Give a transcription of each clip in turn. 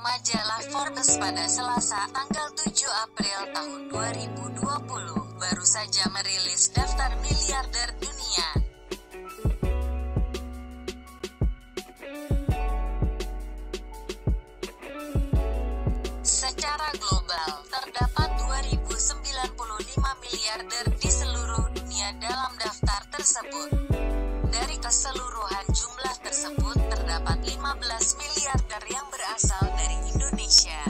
Majalah Forbes pada Selasa, tanggal 7 April tahun 2020, baru saja merilis daftar miliarder dunia. Secara global, terdapat 2095 miliarder di seluruh dunia dalam daftar tersebut. Dari keseluruhan jumlah tersebut, terdapat 15 miliarder yang berasal dari Indonesia.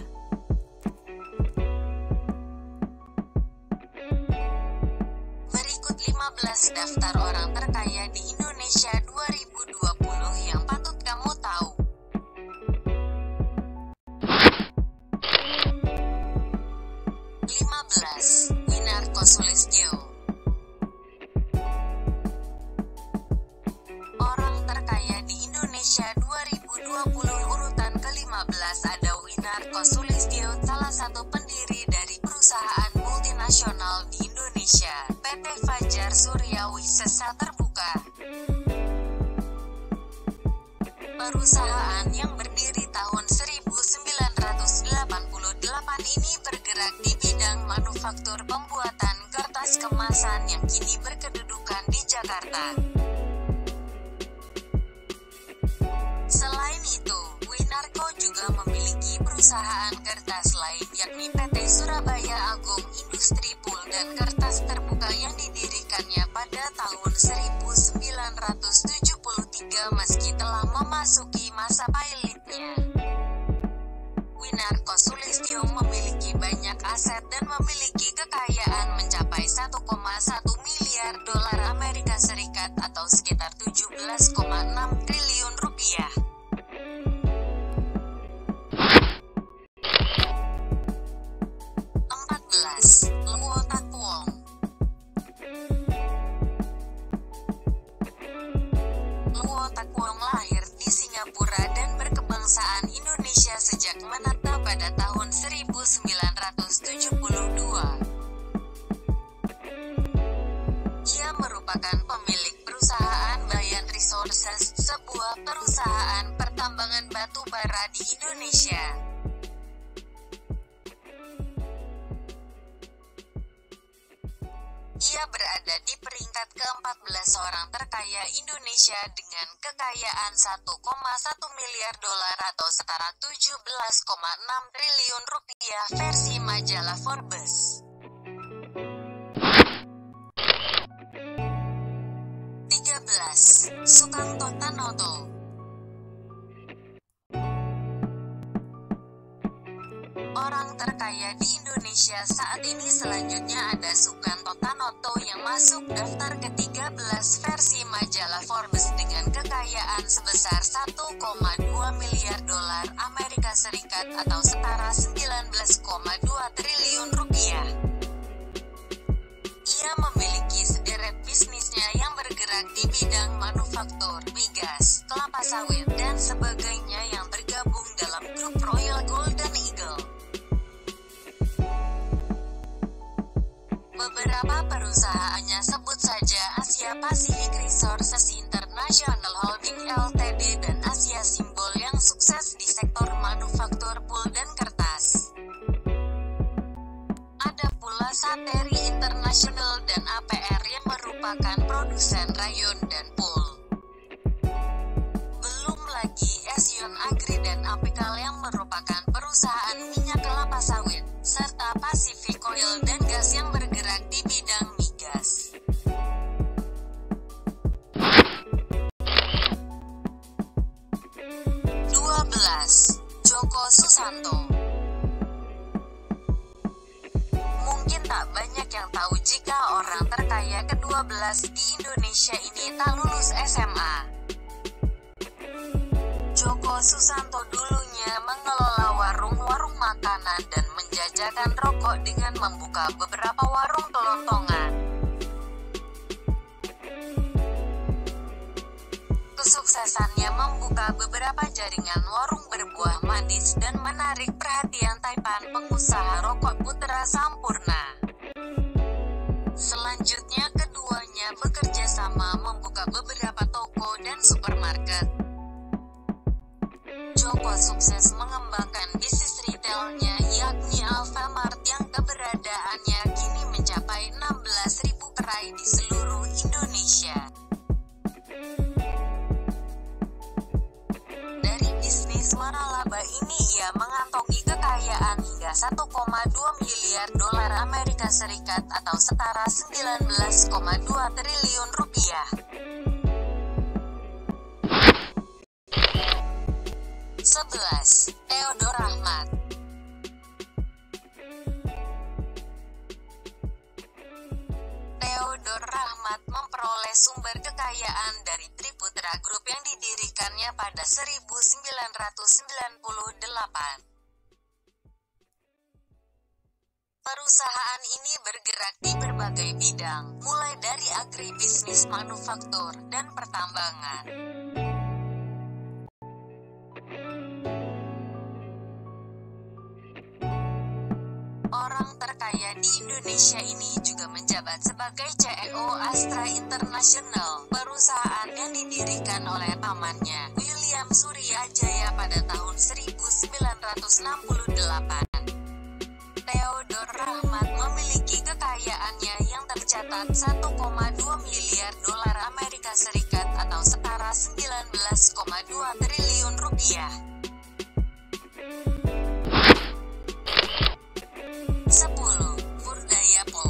Berikut 15 daftar orang terkaya di Indonesia 2020 yang patut kamu tahu. 15. Winarko Sulistyo. Orang terkaya di Indonesia 2020 urutan ke-15 ada Winarko Sulistyo, salah satu pendiri dari perusahaan multinasional di Indonesia, PT Fajar Surya Wisesa Terbuka. Perusahaan yang berdiri tahun 1988 ini bergerak di bidang manufaktur pembuatan kertas kemasan yang kini berkedudukan di Jakarta. Selain itu, Winarko juga memiliki perusahaan kertas lain yakni PT Surabaya Agung Industri Pul dan Kertas Terbuka yang didirikannya pada tahun 1973 meski telah memasuki masa pilotnya. Winarko Sulistyo memiliki banyak aset dan memiliki kekayaan mencapai 1,1 miliar dolar Amerika Serikat atau sekitar 17,6 triliun rupiah. 14. Luo Takwong. Luo Takwong lahir di Singapura dan berkebangsaan Indonesia sejak menetap pada tahun 1972. Ia merupakan pemilik perusahaan Bayan Resources, sebuah perusahaan pertambangan batu bara di Indonesia. Ia berada di peringkat ke-14 orang terkaya Indonesia dengan kekayaan 1,1 miliar dolar atau setara 17,6 triliun rupiah versi majalah Forbes. 13. Sukanto Tanoto. Orang terkaya di Indonesia saat ini selanjutnya ada Sukanto Tanoto yang masuk daftar ke-13 versi majalah Forbes dengan kekayaan sebesar 1,2 miliar dolar Amerika Serikat atau setara 19,2 triliun rupiah. Ia memiliki sederet bisnisnya yang bergerak di bidang manufaktur, migas, kelapa sawit, dan sebagainya yang bergabung dalam grup Royal Golden Eagle. Beberapa perusahaannya sebut saja Asia Pacific Resources International Holding Ltd dan Asia Simbol yang sukses di sektor manufaktur pul dan kertas. Ada pula Sateri International dan APR yang merupakan produsen rayon dan pul. Belum lagi Esion Agri dan Apikal yang merupakan perusahaan minyak kelapa sawit, serta Pacific Oil dan Gas yang bergerak di bidang migas. 12. Joko Susanto. Mungkin tak banyak yang tahu jika orang terkaya ke-12 di Indonesia ini tak lulus SMA. Joko Susanto dulunya mengelola warung-warung makanan dan menjajakan rokok dengan membuka beberapa warung kelontongan. Kesuksesannya membuka beberapa jaringan warung berbuah manis dan menarik perhatian taipan pengusaha rokok Putra Sampurna. Selanjutnya keduanya bekerja sama membuka beberapa toko dan supermarket. toko sukses mengembangkan bisnis retailnya yakni Alfamart yang keberadaannya kini mencapai 16.000 gerai di seluruh Indonesia. Dari bisnis waralaba ini ia mengantongi kekayaan hingga 1,2 miliar dolar Amerika Serikat atau setara 19,2 triliun rupiah. 11. Theodore Rahmat. Theodore Rahmat memperoleh sumber kekayaan dari Triputra Group yang didirikannya pada 1998. Perusahaan ini bergerak di berbagai bidang, mulai dari agribisnis, manufaktur, dan pertambangan. Orang terkaya di Indonesia ini juga menjabat sebagai CEO Astra International, perusahaan yang didirikan oleh pamannya, William Suryajaya pada tahun 1968. Theodore Rahmat memiliki kekayaannya yang tercatat 1,2 miliar dolar Amerika Serikat atau setara 19,2 triliun rupiah. 10. Burdaya Pou.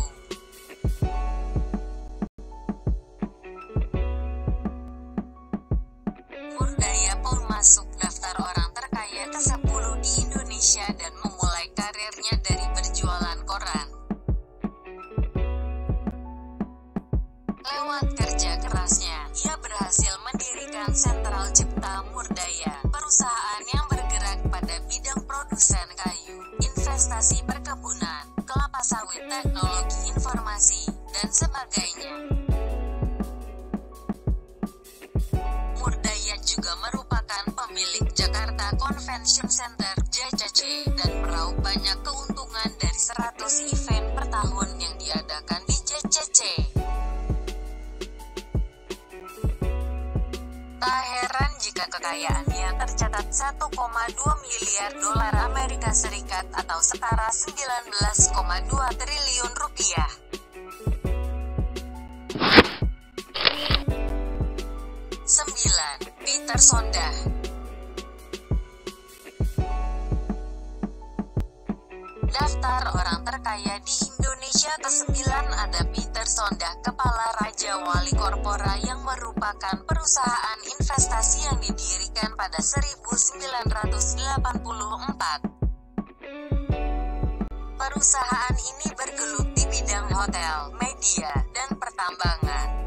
Burdaya Pou masuk daftar orang terkaya ke-10 di Indonesia dan memulai karirnya dari berjualan koran. Lewat kerja kerasnya, ia berhasil mendirikan Sentral Cipta Murdaya, perusahaan yang bergerak pada bidang produsen kayu, investasi perkebunan, kelapa sawit, teknologi informasi, dan sebagainya. Murdaya juga merupakan pemilik Jakarta Convention Center (JCC) dan meraup banyak keuntungan dari 100 event per tahun yang diadakan di JCC. Tak heran jika kekayaannya tercatat 1,2 miliar dolar Amerika Serikat atau setara 19,2 triliun rupiah. 9. Peter Sondah. Daftar orang terkaya di Indonesia ke-9 ada Peter Sondah, Kepala Raja Wali Corpora yang merupakan perusahaan investasi yang didirikan pada 1984. Perusahaan ini bergelut di bidang hotel, media, dan pertambangan.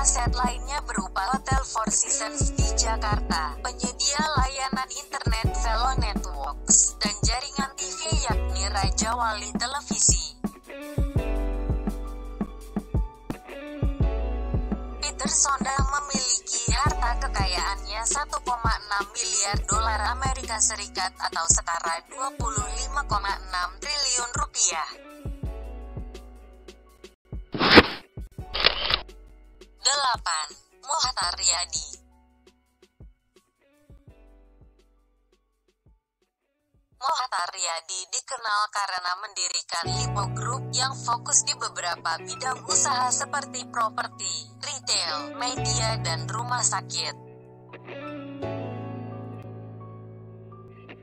Aset lainnya berupa Hotel Four Seasons di Jakarta, penyedia layanan internet Velo Networks, dan jaringan TV yakni Raja Wali Televisi. Peter Sondah memiliki harta kekayaannya 1,6 miliar dolar Amerika Serikat atau setara 25,6 triliun rupiah. 8. Mochtar Riyadi. Mochtar Riyadi dikenal karena mendirikan Lipo Group yang fokus di beberapa bidang usaha seperti properti, retail, media, dan rumah sakit.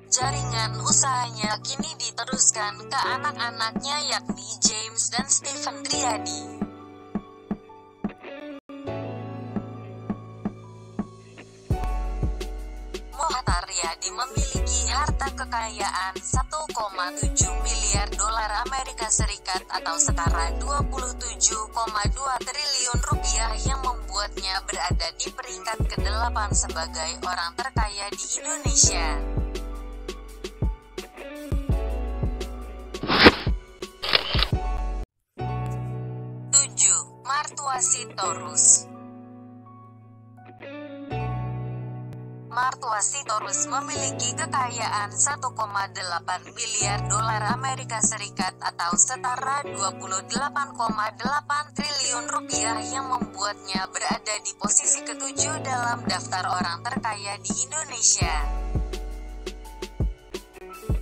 Jaringan usahanya kini diteruskan ke anak-anaknya yakni James dan Stephen Riyadi. Mochtar Riyadi memiliki harta kekayaan 1,7 miliar dolar Amerika Serikat atau setara 27,2 triliun rupiah yang membuatnya berada di peringkat ke-8 sebagai orang terkaya di Indonesia. 7. Martua Sitorus. Martua Sitorus memiliki kekayaan 1,8 miliar dolar Amerika Serikat atau setara 28,8 triliun rupiah yang membuat membuatnya berada di posisi ke-7 dalam daftar orang terkaya di Indonesia.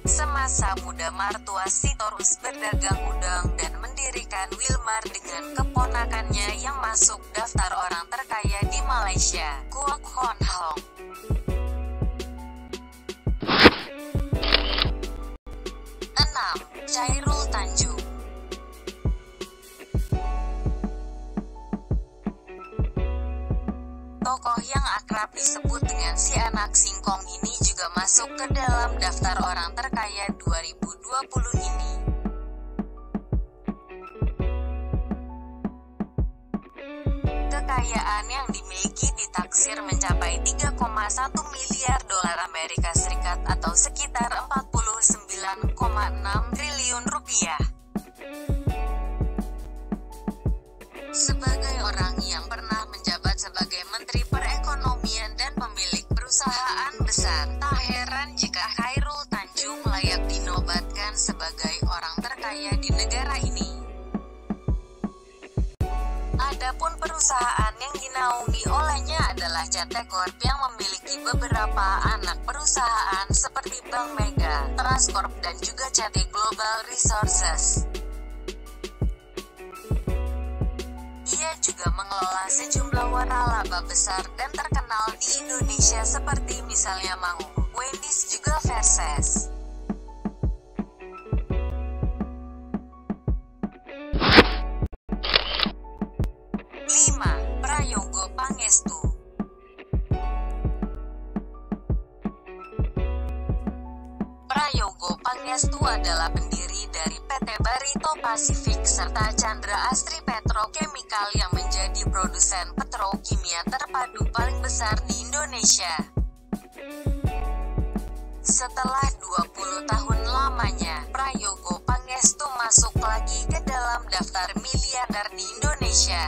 Semasa muda mertua Sitorus berdagang udang dan mendirikan Wilmar dengan keponakannya yang masuk daftar orang terkaya di Malaysia, Kwok Hon Hong. 6. Chairul Tanjung. Tokoh yang akrab disebut dengan si anak singkong ini juga masuk ke dalam daftar orang terkaya 2020 ini. Kekayaan yang dimiliki ditaksir mencapai 3,1 miliar dolar Amerika Serikat atau sekitar 49,6 triliun rupiah. Sebagai orang yang pernah menjabat sebagai Menteri Perekonomian dan pemilik perusahaan besar, tak heran jika Chairul Tanjung layak dinobatkan sebagai orang terkaya di negara ini. Adapun perusahaan yang dinaungi olehnya adalah CT Corp yang memiliki beberapa anak perusahaan seperti Bank Mega, Transcorp dan juga CT Global Resources. Ia juga mengelola sejumlah waralaba besar dan terkenal di Indonesia seperti misalnya Mangu, Wendy's juga Verses. 5. Prayogo Pangestu. Prayogo Pangestu adalah pendiri dari PT Barito Pacific serta Chandra Asri Petrochemical yang menjadi produsen petrokimia terpadu paling besar di Indonesia. Setelah 20 tahun lamanya, Prayogo Pangestu masuk lagi ke dalam daftar miliarder di Indonesia.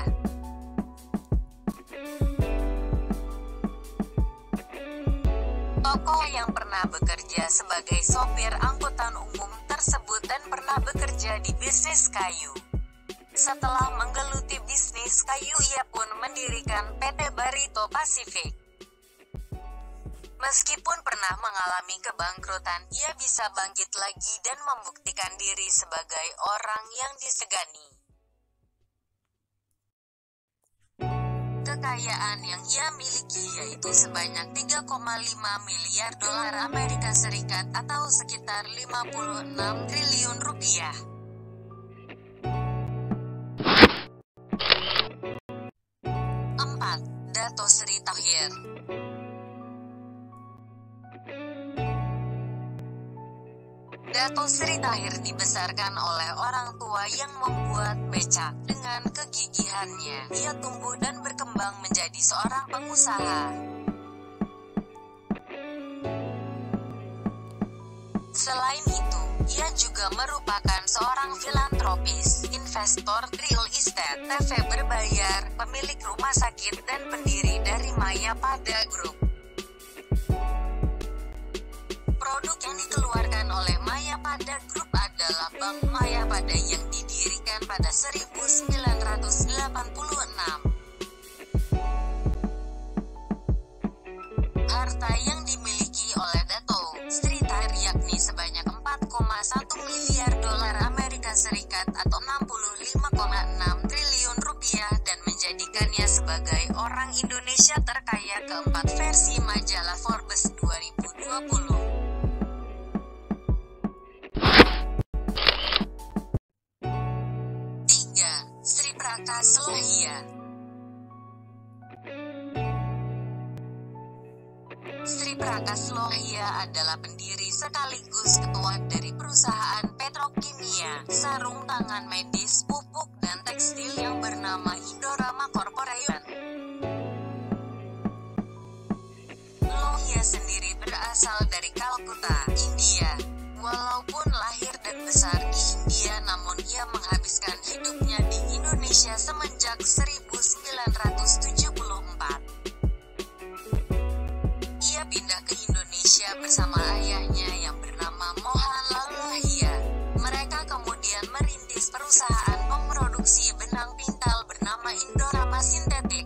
Tokoh yang pernah bekerja sebagai sopir angkutan umum tersebut dan pernah bekerja di bisnis kayu. Setelah menggeluti bisnis kayu, ia pun mendirikan PT Barito Pacific. Meskipun pernah mengalami kebangkrutan, ia bisa bangkit lagi dan membuktikan diri sebagai orang yang disegani. Kekayaan yang ia miliki yaitu sebanyak 3,5 miliar dolar Amerika Serikat atau sekitar 56 triliun rupiah. Dato Sri Tahir. Dato Sri Tahir dibesarkan oleh orang tua yang membuat becak. Dengan kegigihannya, ia tumbuh dan berkembang menjadi seorang pengusaha. Selain itu, ia juga merupakan seorang filantropis, investor real estate, TV berbayar, pemilik rumah sakit dan pendiri dari Mayapada Group. Produk yang dikeluarkan oleh Mayapada Group adalah Bank Mayapada yang didirikan pada 1986. Harta yang dimiliki oleh Dato Sri Tahir yakni sebanyak 4,1 miliar dolar Amerika Serikat atau 65,6 triliun rupiah dan menjadikannya sebagai orang Indonesia terkaya keempat versi majalah Forbes 2020. 3. Sri Prakas Lohia. Sri Prakas Lohia adalah pendiri sekaligus ketua dari perusahaan petrokimia, sarung tangan medis, pupuk, dan tekstil yang bernama Indorama Corporation. Lohia sendiri berasal dari Calcutta, India. Walaupun lahir dan besar di India, namun ia menghabiskan hidupnya di Indonesia semenjak 1974. Ia pindah ke Indonesia bersama ayahnya yang bernama Mohanlal Lohia. Mereka kemudian merintis perusahaan memproduksi benang pintal bernama Indorama Sintetik.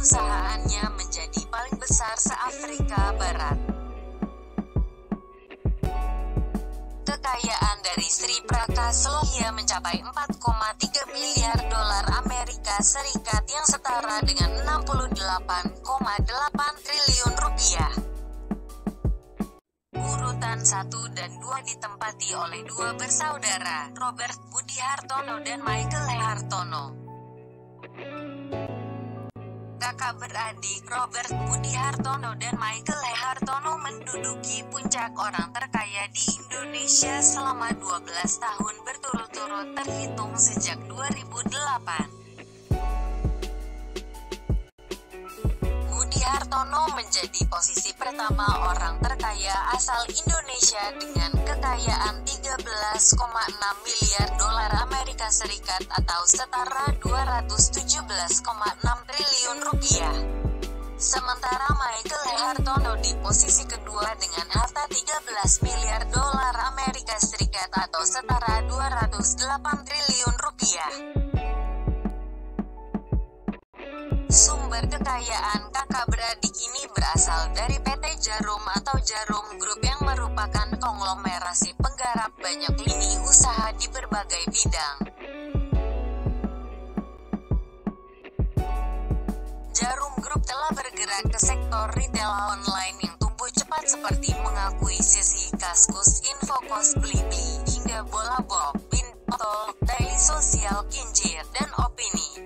perusahaannya menjadi paling besar se-Afrika Barat. Kekayaan dari Sri Prakaslohia mencapai 4,3 miliar dolar Amerika Serikat yang setara dengan 68,8 triliun rupiah. Urutan 1 dan 2 ditempati oleh dua bersaudara, Robert Budi Hartono dan Michael Hartono. Kakak beradik Robert Budi Hartono dan Michael Hartono menduduki puncak orang terkaya di Indonesia selama 12 tahun berturut-turut terhitung sejak 2008. Budi Hartono menjadi posisi pertama orang terkaya asal Indonesia dengan kekayaan 13,6 miliar dolar Amerika Serikat atau setara 217,6 triliun rupiah. Sementara Michael Hartono di posisi kedua dengan harta 13 miliar dolar Amerika Serikat atau setara 208 triliun rupiah. Sumber kekayaan kakak beradik ini berasal dari PT Djarum atau Djarum Group yang merupakan konglomerasi penggarap banyak lini usaha di berbagai bidang. Djarum Group telah bergerak ke sektor retail online yang tumbuh cepat seperti mengakuisisi Kaskus, Infocos, Blibli, hingga Bola Bob, Bintol, Daily Sosial, Kinjir, dan Opini.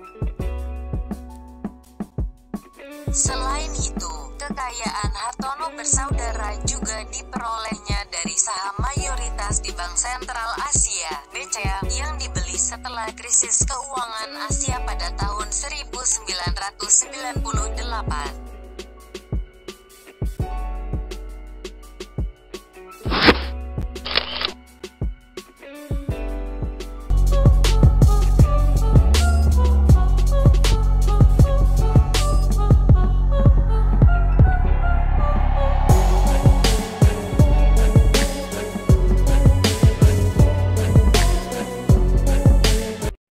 Selain itu, kekayaan Hartono bersaudara juga diperolehnya dari saham mayoritas di Bank Sentral Asia (BCA) yang dibeli setelah krisis keuangan Asia pada tahun 1998.